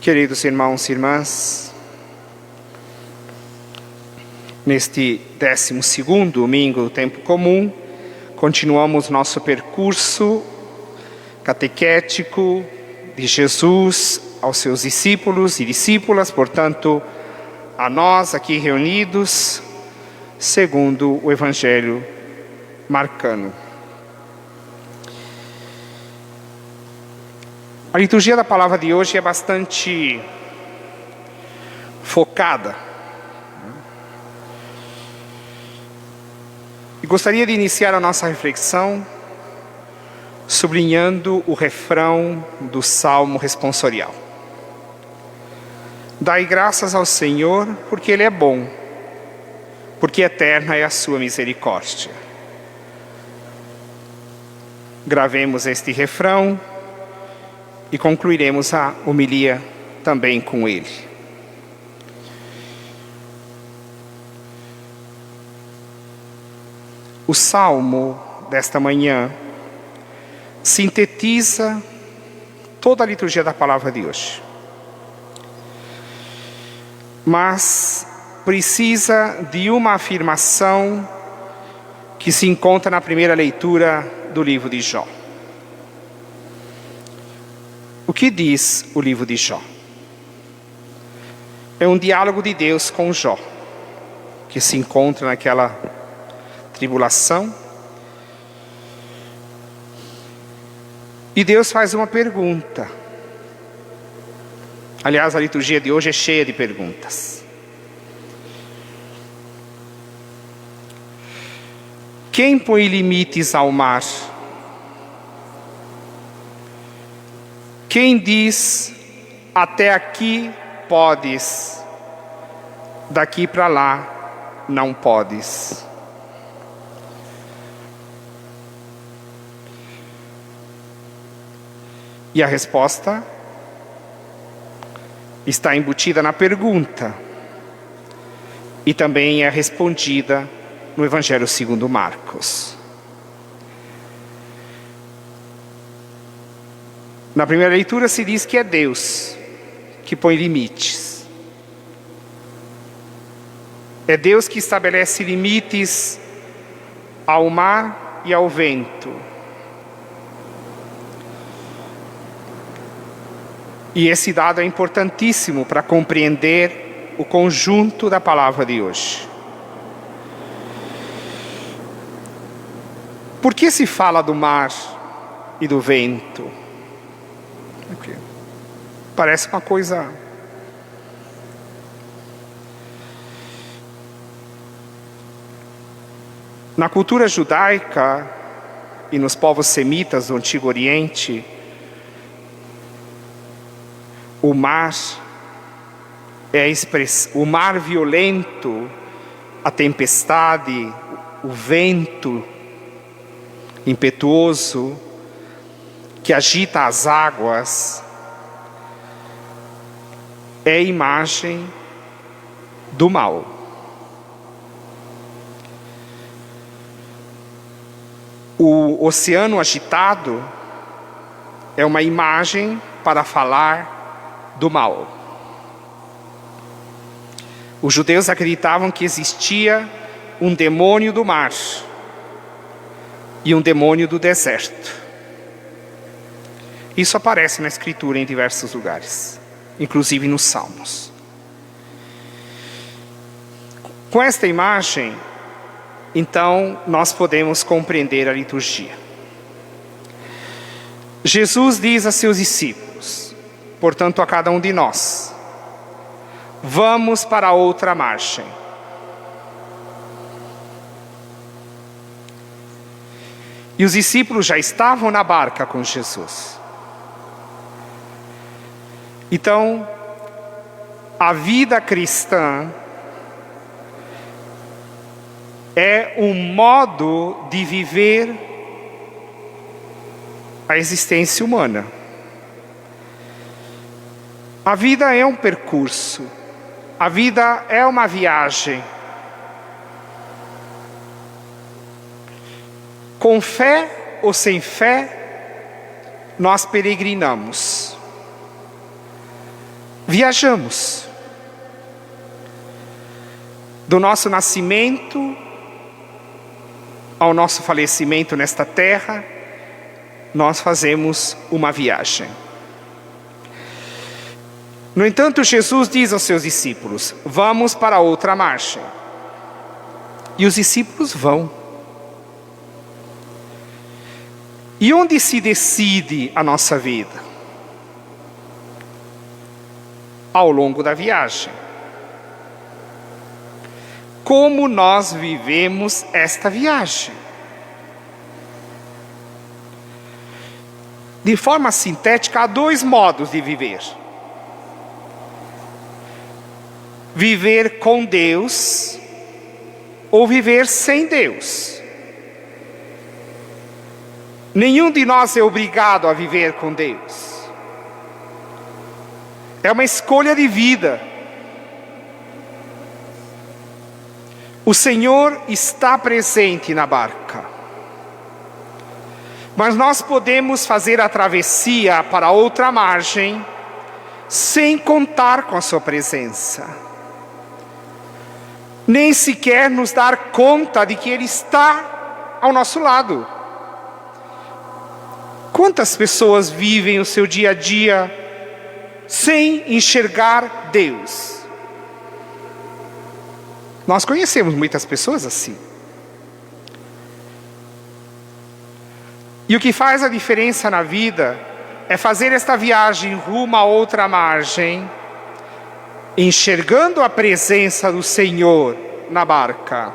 Queridos irmãos e irmãs, neste 12º domingo do tempo comum, continuamos nosso percurso catequético de Jesus aos seus discípulos e discípulas, portanto, a nós aqui reunidos, segundo o Evangelho marcano. A liturgia da palavra de hoje é bastante focada. E gostaria de iniciar a nossa reflexão sublinhando o refrão do Salmo responsorial. Dai graças ao Senhor, porque Ele é bom, porque eterna é a sua misericórdia. Gravemos este refrão e concluiremos a homilia também com ele. O Salmo desta manhã sintetiza toda a liturgia da palavra de hoje. Mas precisa de uma afirmação que se encontra na primeira leitura do livro de Jó. O que diz o livro de Jó? É um diálogo de Deus com Jó, que se encontra naquela tribulação. E Deus faz uma pergunta. Aliás, a liturgia de hoje é cheia de perguntas. Quem põe limites ao mar? Quem diz, até aqui podes, daqui para lá não podes? E a resposta está embutida na pergunta e também é respondida no Evangelho segundo Marcos. Na primeira leitura se diz que é Deus que põe limites. É Deus que estabelece limites ao mar e ao vento. E esse dado é importantíssimo para compreender o conjunto da palavra de hoje. Por que se fala do mar e do vento? Parece uma coisa... Na cultura judaica e nos povos semitas do Antigo Oriente, o mar é o mar violento, a tempestade, o vento impetuoso que agita as águas, é imagem do mal. O oceano agitado é uma imagem para falar do mal. Os judeus acreditavam que existia um demônio do mar e um demônio do deserto. Isso aparece na Escritura em diversos lugares, inclusive nos Salmos. Com esta imagem, então, nós podemos compreender a liturgia. Jesus diz a seus discípulos, portanto a cada um de nós, vamos para outra margem. E os discípulos já estavam na barca com Jesus. Então, a vida cristã é um modo de viver a existência humana. A vida é um percurso, a vida é uma viagem. Com fé ou sem fé, nós peregrinamos. viajamos. Do nosso nascimento ao nosso falecimento nesta terra, nós fazemos uma viagem. No entanto, Jesus diz aos seus discípulos: vamos para outra margem. E os discípulos vão. E onde se decide a nossa vida? Ao longo da viagem. Como nós vivemos esta viagem? De forma sintética, há dois modos de viver. Viver com Deus ou viver sem Deus. Nenhum de nós é obrigado a viver com Deus. É uma escolha de vida. O Senhor está presente na barca. Mas nós podemos fazer a travessia para outra margem sem contar com a sua presença. Nem sequer nos dar conta de que Ele está ao nosso lado. Quantas pessoas vivem o seu dia a dia sem enxergar Deus? Nós conhecemos muitas pessoas assim. E o que faz a diferença na vida é fazer esta viagem rumo a outra margem, enxergando a presença do Senhor na barca.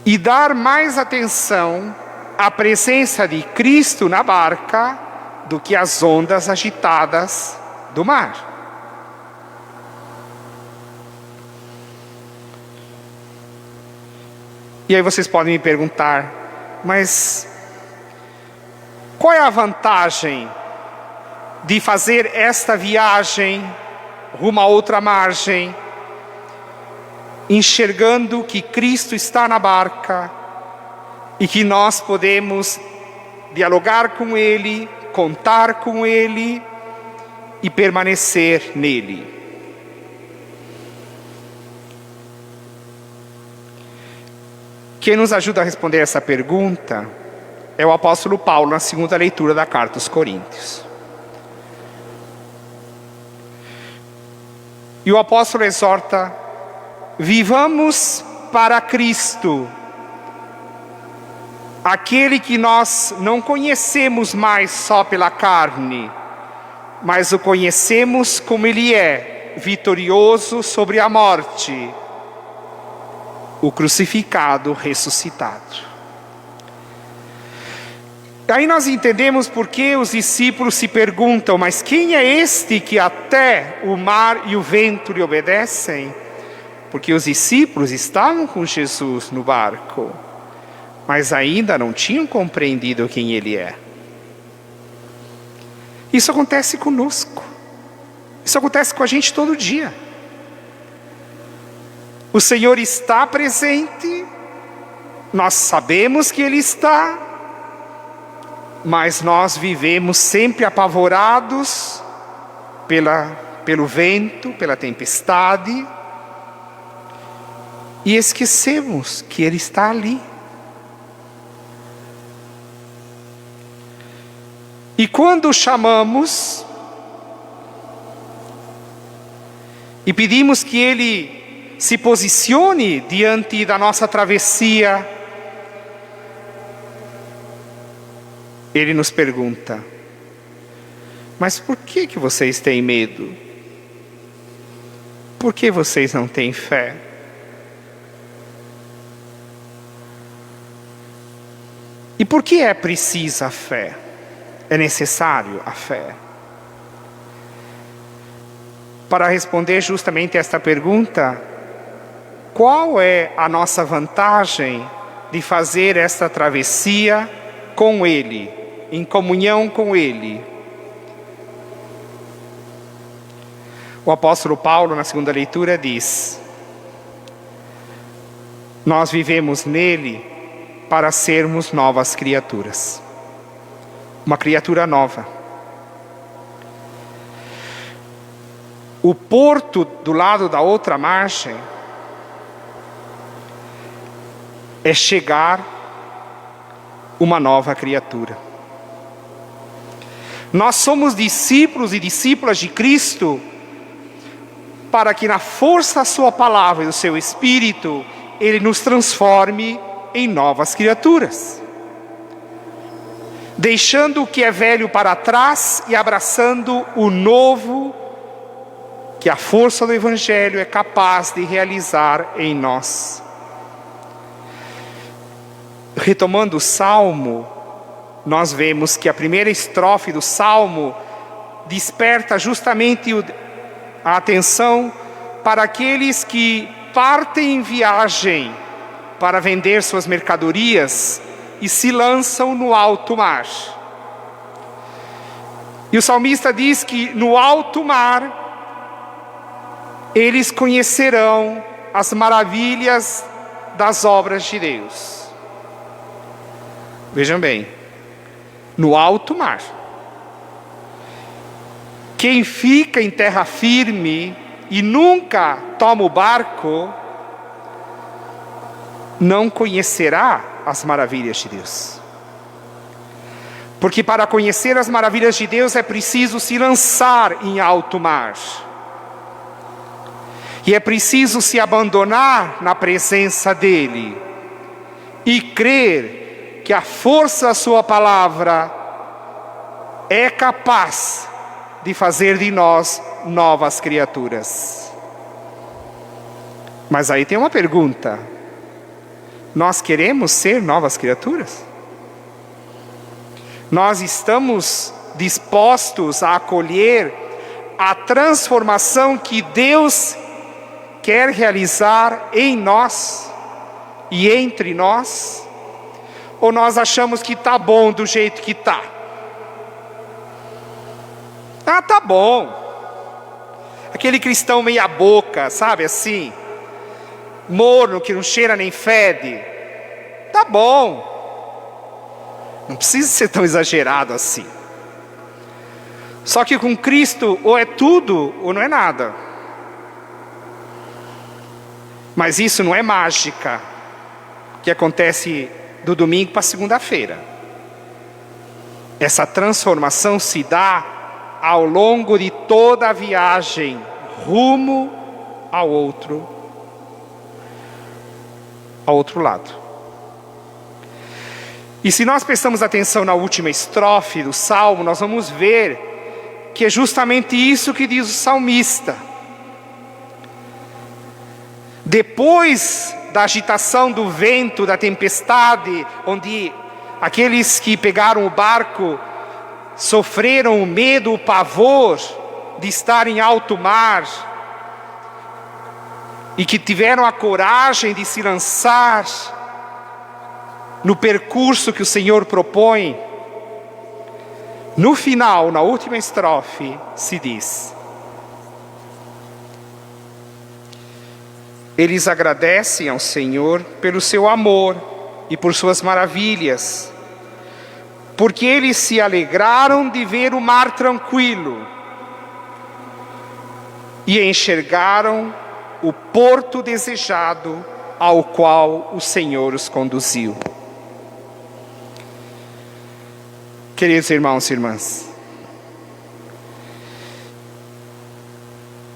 E dar mais atenção à presença de Cristo na barca do que às ondas agitadas do mar. E aí vocês podem me perguntar, mas qual é a vantagem de fazer esta viagem rumo a outra margem, enxergando que Cristo está na barca e que nós podemos dialogar com Ele, contar com Ele e permanecer nele? Quem nos ajuda a responder essa pergunta é o apóstolo Paulo, na segunda leitura da carta aos Coríntios. E o apóstolo exorta: vivamos para Cristo, aquele que nós não conhecemos mais só pela carne, mas o conhecemos como Ele é, vitorioso sobre a morte, o crucificado, ressuscitado. Aí nós entendemos por que os discípulos se perguntam: mas quem é este que até o mar e o vento lhe obedecem? Porque os discípulos estavam com Jesus no barco, mas ainda não tinham compreendido quem Ele é. Isso acontece conosco. Isso acontece com a gente todo dia. O Senhor está presente, nós sabemos que Ele está, mas nós vivemos sempre apavorados pelo vento, pela tempestade, e esquecemos que Ele está ali. E quando o chamamos e pedimos que Ele se posicione diante da nossa travessia, Ele nos pergunta: mas por que vocês têm medo? Por que vocês não têm fé? E por que é precisa a fé? É necessário a fé? Para responder justamente esta pergunta, qual é a nossa vantagem de fazer esta travessia com Ele, em comunhão com Ele? O apóstolo Paulo, na segunda leitura, diz: nós vivemos nele para sermos novas criaturas. Uma criatura nova. O porto do lado da outra margem é chegar uma nova criatura. Nós somos discípulos e discípulas de Cristo para que na força da sua palavra e do seu Espírito, Ele nos transforme em novas criaturas. Deixando o que é velho para trás e abraçando o novo que a força do Evangelho é capaz de realizar em nós. Retomando o Salmo, nós vemos que a primeira estrofe do Salmo desperta justamente a atenção para aqueles que partem em viagem para vender suas mercadorias e se lançam no alto mar. E o salmista diz que no alto mar eles conhecerão as maravilhas das obras de Deus. Vejam bem, no alto mar. Quem fica em terra firme e nunca toma o barco, não conhecerá as maravilhas de Deus. Porque para conhecer as maravilhas de Deus é preciso se lançar em alto mar. E é preciso se abandonar na presença dEle e crer que a força da sua palavra é capaz de fazer de nós novas criaturas. Mas aí tem uma pergunta: nós queremos ser novas criaturas? Nós estamos dispostos a acolher a transformação que Deus quer realizar em nós e entre nós? Ou nós achamos que está bom do jeito que está? Ah, tá bom. Aquele cristão meia boca, sabe assim? Morno, que não cheira nem fede. Tá bom. Não precisa ser tão exagerado assim. Só que com Cristo ou é tudo ou não é nada. Mas isso não é mágica que acontece do domingo para segunda-feira. Essa transformação se dá ao longo de toda a viagem rumo ao outro lado. E se nós prestamos atenção na última estrofe do Salmo, nós vamos ver que é justamente isso que diz o salmista. Depois da agitação do vento, da tempestade, onde aqueles que pegaram o barco sofreram o medo, o pavor de estar em alto mar, e que tiveram a coragem de se lançar no percurso que o Senhor propõe, no final, na última estrofe, se diz: eles agradecem ao Senhor pelo seu amor e por suas maravilhas, porque eles se alegraram de ver o mar tranquilo e enxergaram o porto desejado ao qual o Senhor os conduziu. Queridos irmãos e irmãs,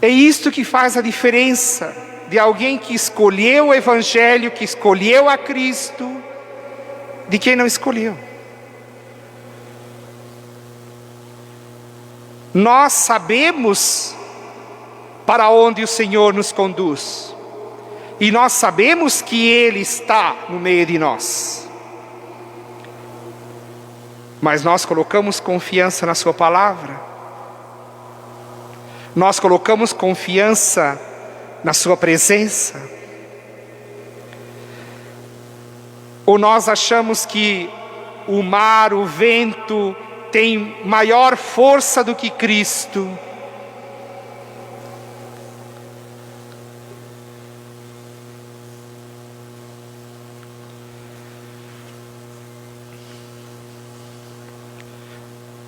é isto que faz a diferença de alguém que escolheu o Evangelho, que escolheu a Cristo, de quem não escolheu. Nós sabemos para onde o Senhor nos conduz, e nós sabemos que Ele está no meio de nós, mas nós colocamos confiança na sua palavra, nós colocamos confiança na sua presença, ou nós achamos que o mar, o vento tem maior força do que Cristo?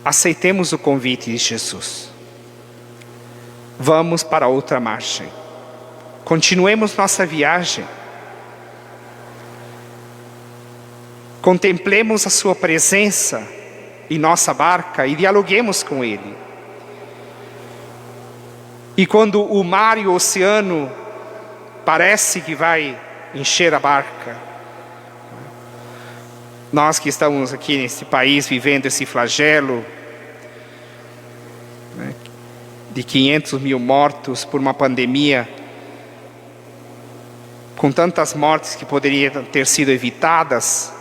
Aceitemos o convite de Jesus. vamos para outra margem. Continuemos nossa viagem. Contemplemos a sua presença em nossa barca e dialoguemos com Ele. E quando o mar e o oceano parece que vai encher a barca, nós que estamos aqui nesse país vivendo esse flagelo, né, de 500 mil mortos por uma pandemia, com tantas mortes que poderiam ter sido evitadas,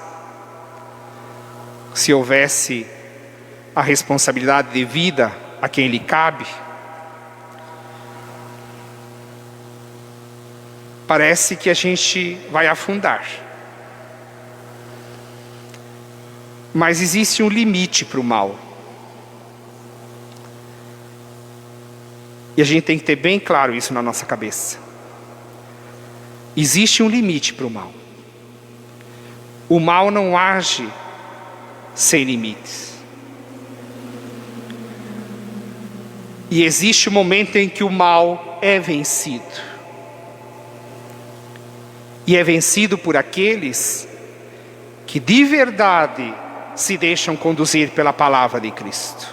se houvesse a responsabilidade devida a quem lhe cabe, parece que a gente vai afundar. Mas existe um limite para o mal. E a gente tem que ter bem claro isso na nossa cabeça. Existe um limite para o mal. O mal não age sem limites. E existe um momento em que o mal é vencido. E é vencido por aqueles que de verdade se deixam conduzir pela palavra de Cristo.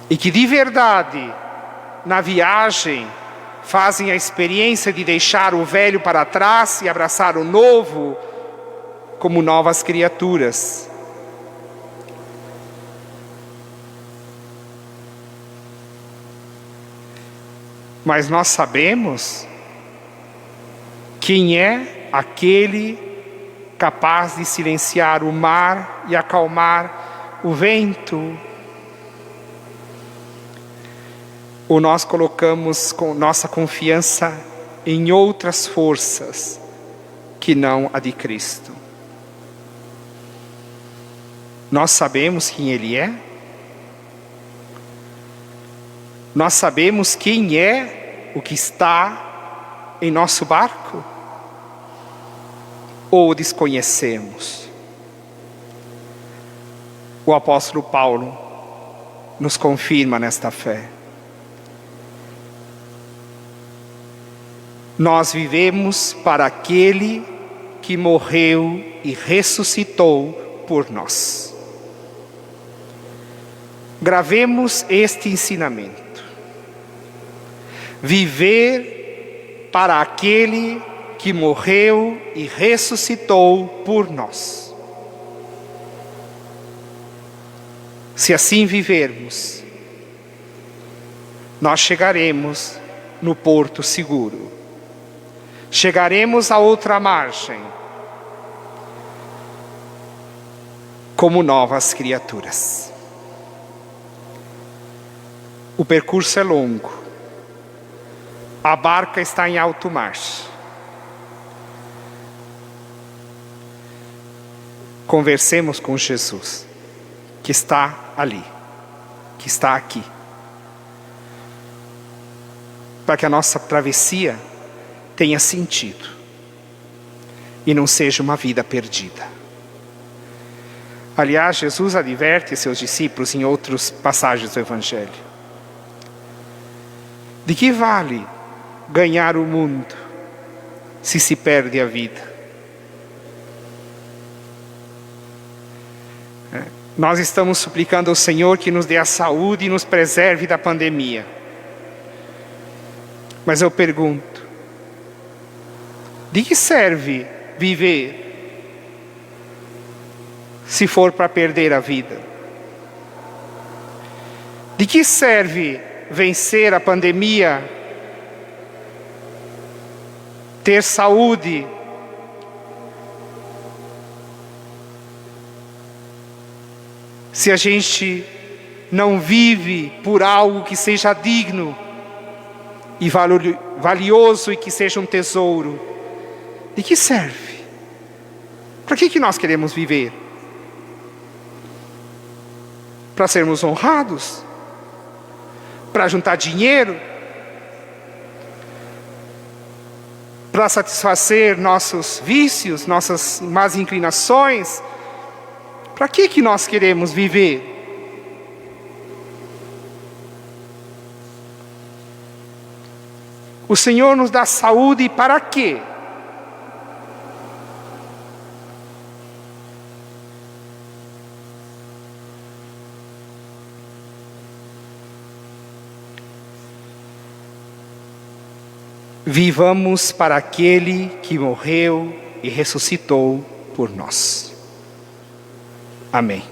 E que de verdade, na viagem, fazem a experiência de deixar o velho para trás e abraçar o novo como novas criaturas. Mas nós sabemos quem é aquele capaz de silenciar o mar e acalmar o vento. Ou nós colocamos nossa confiança em outras forças que não a de Cristo? Nós sabemos quem Ele é? Nós sabemos quem é o que está em nosso barco? Ou desconhecemos? O apóstolo Paulo nos confirma nesta fé. Nós vivemos para aquele que morreu e ressuscitou por nós. Gravemos este ensinamento. Viver para aquele que morreu e ressuscitou por nós. Se assim vivermos, nós chegaremos no porto seguro. Chegaremos à outra margem como novas criaturas. O percurso é longo. A barca está em alto mar. Conversemos com Jesus, que está ali, que está aqui, para que a nossa travessia tenha sentido e não seja uma vida perdida. Aliás, Jesus adverte seus discípulos em outras passagens do Evangelho. De que vale ganhar o mundo se se perde a vida? Nós estamos suplicando ao Senhor que nos dê a saúde e nos preserve da pandemia. Mas eu pergunto, de que serve viver se for para perder a vida? De que serve vencer a pandemia, ter saúde, se a gente não vive por algo que seja digno e valioso e que seja um tesouro? De que serve? Para que nós queremos viver? Para sermos honrados? Para juntar dinheiro? Para satisfazer nossos vícios, nossas más inclinações? Para que nós queremos viver? O Senhor nos dá saúde para quê? Vivamos para aquele que morreu e ressuscitou por nós. Amém.